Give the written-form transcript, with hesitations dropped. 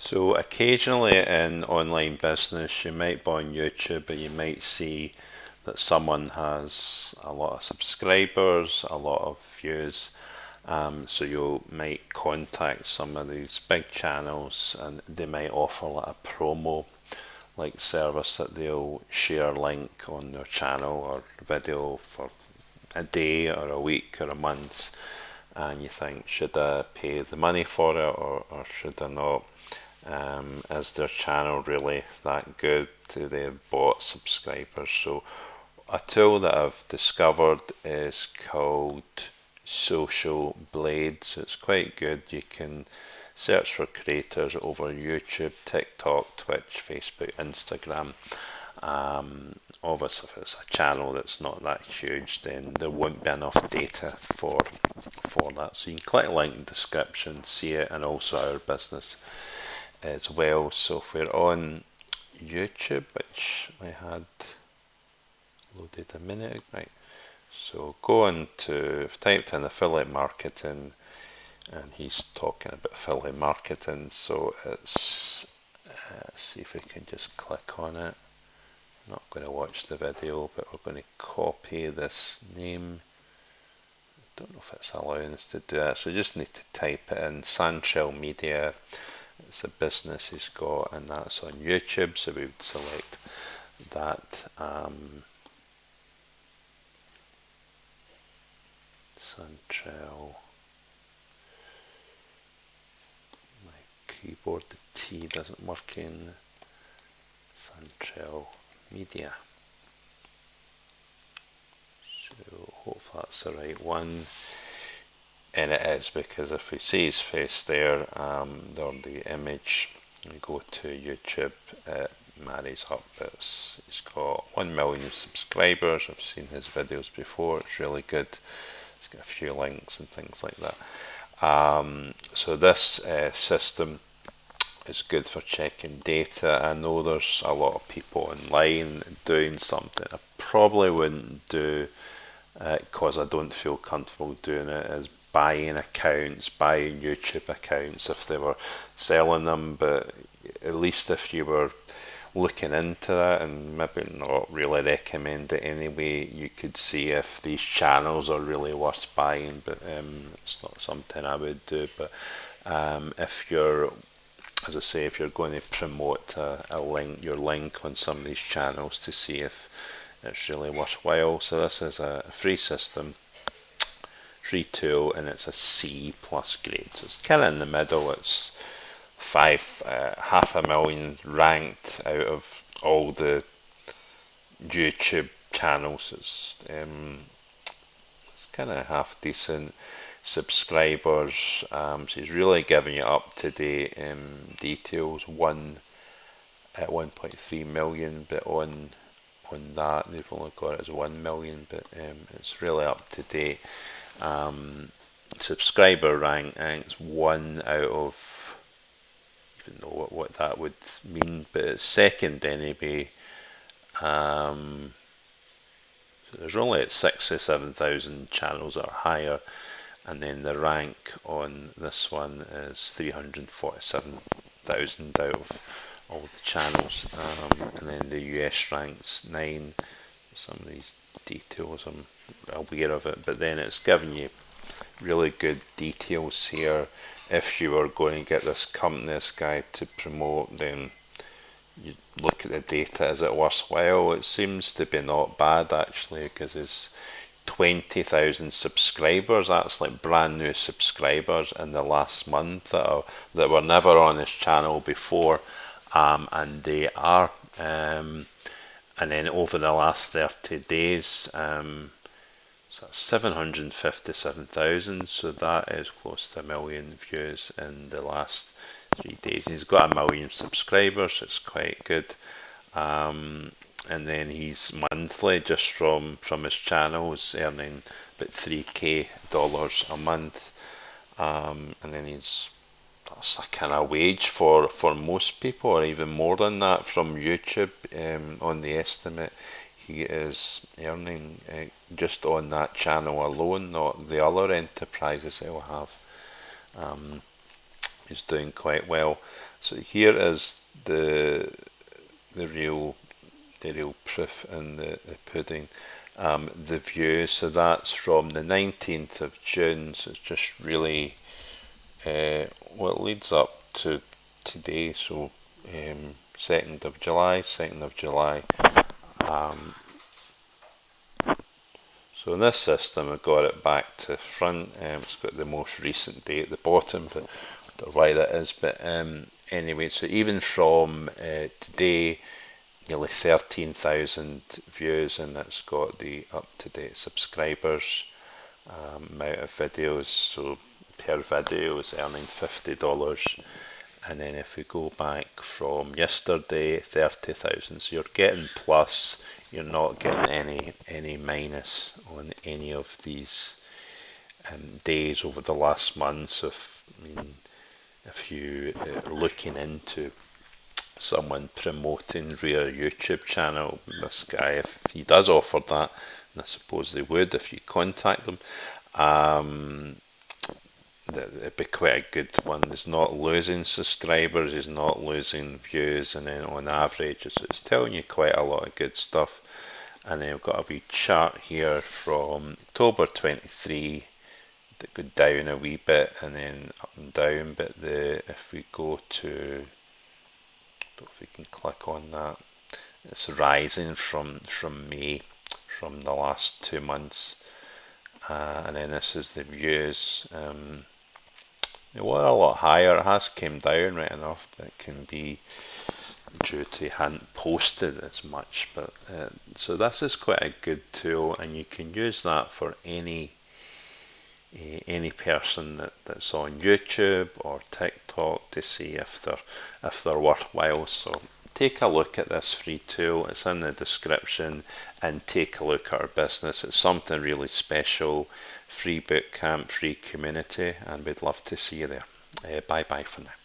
So occasionally in online business, you might be on YouTube, but you might see that someone has a lot of subscribers, a lot of views. So you might contact some of these big channels, and they might offer like a promo like service that they'll share a link on their channel or video for a day or a week or a month, and you think, should I pay the money for it, or should I not? Is their channel really that good? Do they have bought subscribers? So a tool that I've discovered is called Social Blades. It's quite good. You can search for creators over YouTube, TikTok, Twitch, Facebook, Instagram. Obviously, if it's a channel that's not that huge, then there won't be enough data for that. So you can click link in the description, see it, and also our business as well. So if we're on YouTube, which I had loaded a minute, right? So go into, I've typed in affiliate marketing, and he's talking about affiliate marketing. So it's, let's see if we can just click on it. I'm not going to watch the video, but we're going to copy this name. I don't know if it's allowing us to do that, so you just need to type it in. Santrail Media, it's a business he's got, and that's on YouTube, so we would select that. Santrail. My keyboard, the T doesn't work in Santrail Media. So hopefully that's the right one. And it is, because if we see his face there, or the image, we go to YouTube, it marries up. He's got 1 million subscribers. I've seen his videos before. It's really good. It's got a few links and things like that. So this system is good for checking data. I know there's a lot of people online doing something I probably wouldn't do, because I don't feel comfortable doing it, is buying accounts, buying YouTube accounts if they were selling them. But at least if you were looking into that, and maybe not really recommend it anyway, you could see if these channels are really worth buying. But it's not something I would do. But if you're, as I say, if you're going to promote a link, your link on some of these channels to see if it's really worthwhile. So this is a free system, free tool, and it's a C plus grade. So it's kind of in the middle. It's half a million ranked out of all the YouTube channels. It's kind of half decent subscribers. So he's really giving you up to date details. One at 1.3 million, but on that they've only got it as 1 million, but it's really up to date. Subscriber ranks 1 out of, even know what that would mean, but it's second anyway. So there's only 67,000 channels that are higher, and then the rank on this one is 347,000 out of all the channels. And then the US ranks 9. Some of these details I'm aware of it, but then it's giving you really good details here. If you were going to get this company, this guy to promote, then you look at the data. Is it worthwhile? It seems to be not bad actually, because it's 20,000 subscribers. That's like brand new subscribers in the last month that were never on his channel before, and they are. And then over the last 30 days, so that's 757,000. So that is close to 1 million views in the last 3 days. He's got 1 million subscribers, so it's quite good. And then he's monthly, just from his channel, is earning about $3K a month. And then that's a kind of wage for most people, or even more than that from YouTube. On the estimate, he is earning just on that channel alone, not the other enterprises he'll have. is doing quite well. So here is the real proof in the pudding. The view, so that's from the 19th of June, so it's just really what leads up to today, so 2nd of July. So in this system, I've got it back to front. It's got the most recent date at the bottom, but I don't know why that is. But anyway, so even from today, nearly 13,000 views, and it's got the up-to-date subscribers, amount of videos. So per video is earning $50. And then if we go back from yesterday, 30,000. So you're getting plus, you're not getting any minus on any of these days over the last month. So if you are looking into someone promoting their YouTube channel, this guy, if he does offer that, and I suppose they would if you contact them, it'd be quite a good one. He's not losing subscribers, he's not losing views, and then on average it's telling you quite a lot of good stuff. And then we've got a wee chart here from October 23 that go down a wee bit and then up and down, but if we go to, I don't know if we can click on that, it's rising from May, from the last 2 months. And then this is the views. They were a lot higher. It has came down right enough, but it can be due to hadn't posted as much. But so this is quite a good tool, and you can use that for any person that's on YouTube or TikTok to see if they're worthwhile. So take a look at this free tool. It's in the description, and take a look at our business. It's something really special. Free bootcamp, free community, and we'd love to see you there. Bye bye for now.